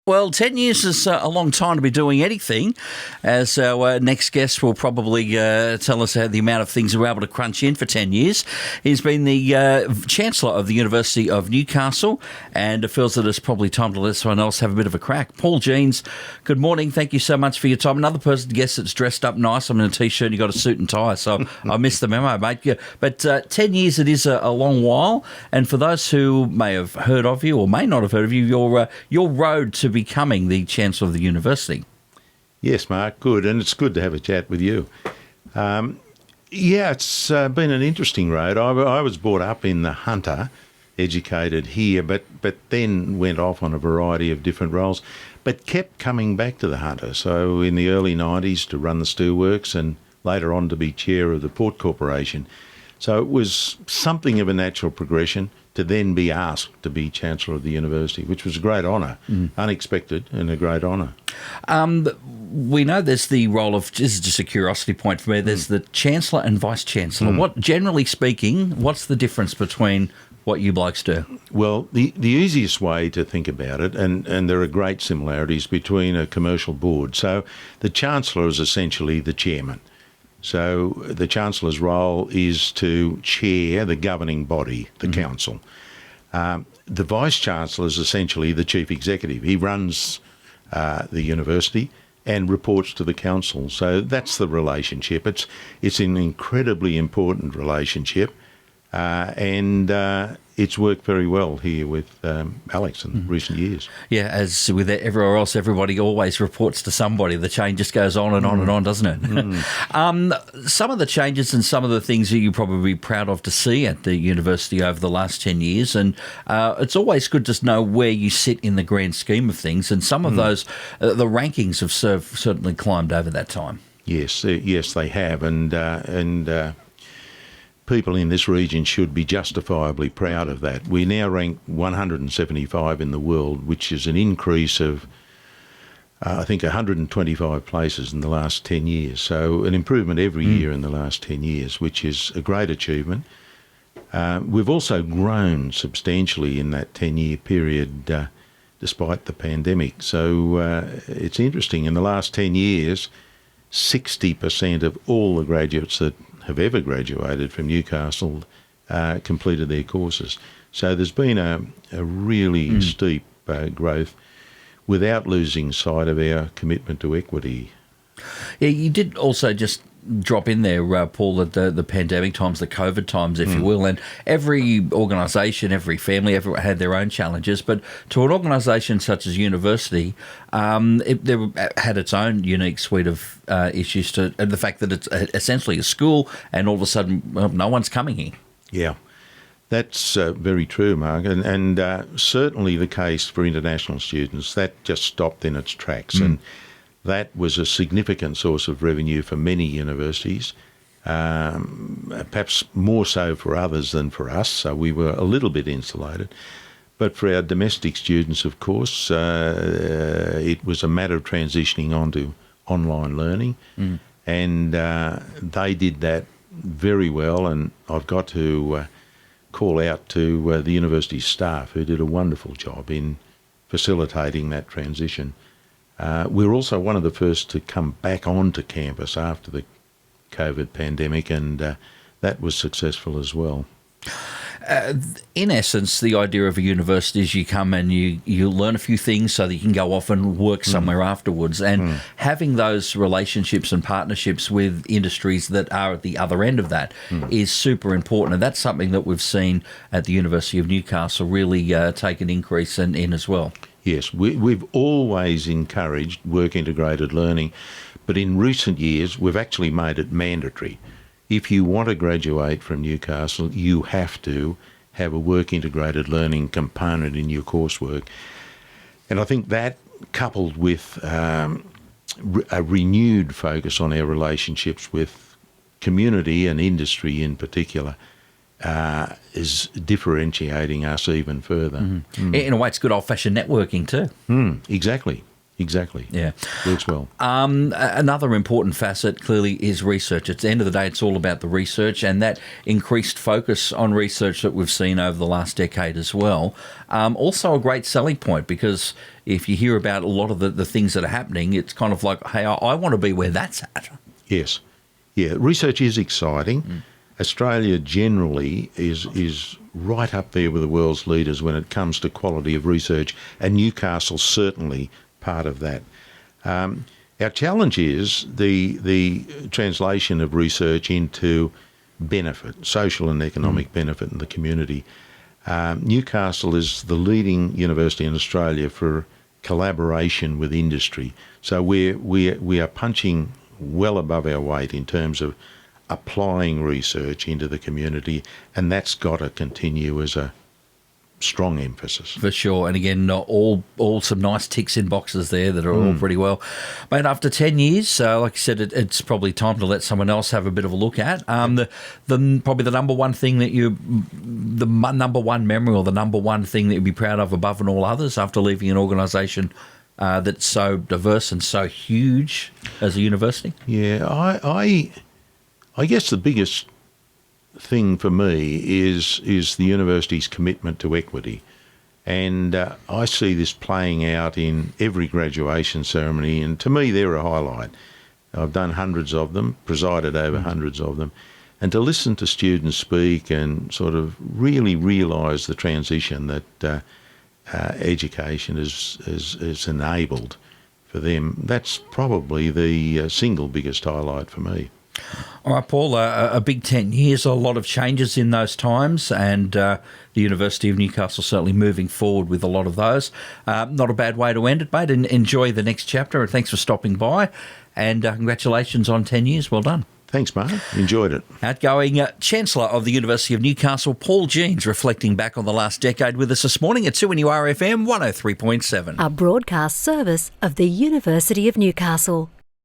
Well, 10 years is a long time to be doing anything, as our next guest will probably tell us the amount of things we're able to crunch in for 10 years. He's been the Chancellor of the University of Newcastle, and it feels that it's probably time to let someone else have a bit of a crack. Paul Jeans, good morning. Thank you so much for your time. Another person guest that's dressed up nice. I'm in a T-shirt and you got a suit and tie, so I missed the memo, mate. Yeah, but 10 years, it is a long while, and for those who may have heard of you or may not have heard of you, your road to becoming the Chancellor of the University. Yes, Mark, good, and it's good to have a chat with you. It's been an interesting road. I was brought up in the Hunter, educated here, but then went off on a variety of different roles, but kept coming back to the Hunter. So in the early 90s to run the steelworks and later on to be chair of the Port Corporation. So it was something of a natural progression to then be asked to be Chancellor of the University, which was a great honour, unexpected and a great honour. We know there's the role of, this is just a curiosity point for me, there's the Chancellor and Vice-Chancellor. What, generally speaking, what's the difference between what you blokes do? Well, the easiest way to think about it, and there are great similarities between a commercial board. So the Chancellor is essentially the chairman. So the Chancellor's role is to chair the governing body, the council. The Vice-Chancellor is essentially the chief executive. He runs the university and reports to the council. So that's the relationship. It's an incredibly important relationship, and it's worked very well here with Alex in recent years. Yeah, as with everywhere else, everybody always reports to somebody. The chain just goes on and on and on, doesn't it? Some of the changes and some of the things that you're probably proud of to see at the university over the last 10 years, and it's always good to know where you sit in the grand scheme of things, and some of those, the rankings have certainly climbed over that time. Yes, they have, and people in this region should be justifiably proud of that. We now rank 175 in the world, which is an increase of, I think, 125 places in the last 10 years. So an improvement every year in the last 10 years, which is a great achievement. We've also grown substantially in that 10-year period, despite the pandemic. So it's interesting. In the last 10 years, 60% of all the graduates that have ever graduated from Newcastle completed their courses. So there's been a really steep growth without losing sight of our commitment to equity. Yeah, you did also just drop in there, Paul, at the pandemic times, the COVID times, if you will, and every organisation, every family, everyone had their own challenges, but to an organisation such as university, it had its own unique suite of issues to and the fact that it's essentially a school and all of a sudden no one's coming here. Yeah. That's very true, Mark, and certainly the case for international students. That just stopped in its tracks, and that was a significant source of revenue for many universities, perhaps more so for others than for us, so we were a little bit insulated. But for our domestic students, of course, it was a matter of transitioning onto online learning, and they did that very well, and I've got to call out to the university staff who did a wonderful job in facilitating that transition. We were also one of the first to come back onto campus after the COVID pandemic, and that was successful as well. In essence, the idea of a university is you come and you learn a few things so that you can go off and work somewhere afterwards. And having those relationships and partnerships with industries that are at the other end of that is super important. And that's something that we've seen at the University of Newcastle really take an increase in as well. Yes, we've always encouraged work-integrated learning, but in recent years we've actually made it mandatory. If you want to graduate from Newcastle, you have to have a work-integrated learning component in your coursework. And I think that, coupled with a renewed focus on our relationships with community and industry in particular, is differentiating us even further. In a way, it's good old-fashioned networking too. Exactly. Exactly. Yeah. Works well. Another important facet clearly is research. At the end of the day, it's all about the research, and that increased focus on research that we've seen over the last decade as well. Also a great selling point, because if you hear about a lot of the things that are happening, it's kind of like, hey, I want to be where that's at. Yes. Yeah, research is exciting. Australia generally is right up there with the world's leaders when it comes to quality of research, and Newcastle certainly part of that. Our challenge is the translation of research into benefit, social and economic benefit in the community. Newcastle is the leading university in Australia for collaboration with industry. So we are punching well above our weight in terms of applying research into the community, and that's got to continue as a strong emphasis. For sure. And again, all some nice ticks in boxes there that are all pretty well. Mate, after 10 years, like you said, it's probably time to let someone else have a bit of a look at. Probably the number one thing that the number one memory, or the number one thing that you'd be proud of above and all others after leaving an organisation that's so diverse and so huge as a university? Yeah, I guess the biggest thing for me is the university's commitment to equity. And I see this playing out in every graduation ceremony, and to me they're a highlight. I've done hundreds of them, presided over hundreds of them, and to listen to students speak and sort of really realise the transition that education is enabled for them, that's probably the single biggest highlight for me. All right, Paul, a big 10 years, a lot of changes in those times, and the University of Newcastle certainly moving forward with a lot of those. Not a bad way to end it, mate, and enjoy the next chapter, and thanks for stopping by, and congratulations on 10 years. Well done. Thanks, Mark. Enjoyed it. Outgoing Chancellor of the University of Newcastle, Paul Jeans, reflecting back on the last decade with us this morning at 2NURFM 103.7. A broadcast service of the University of Newcastle.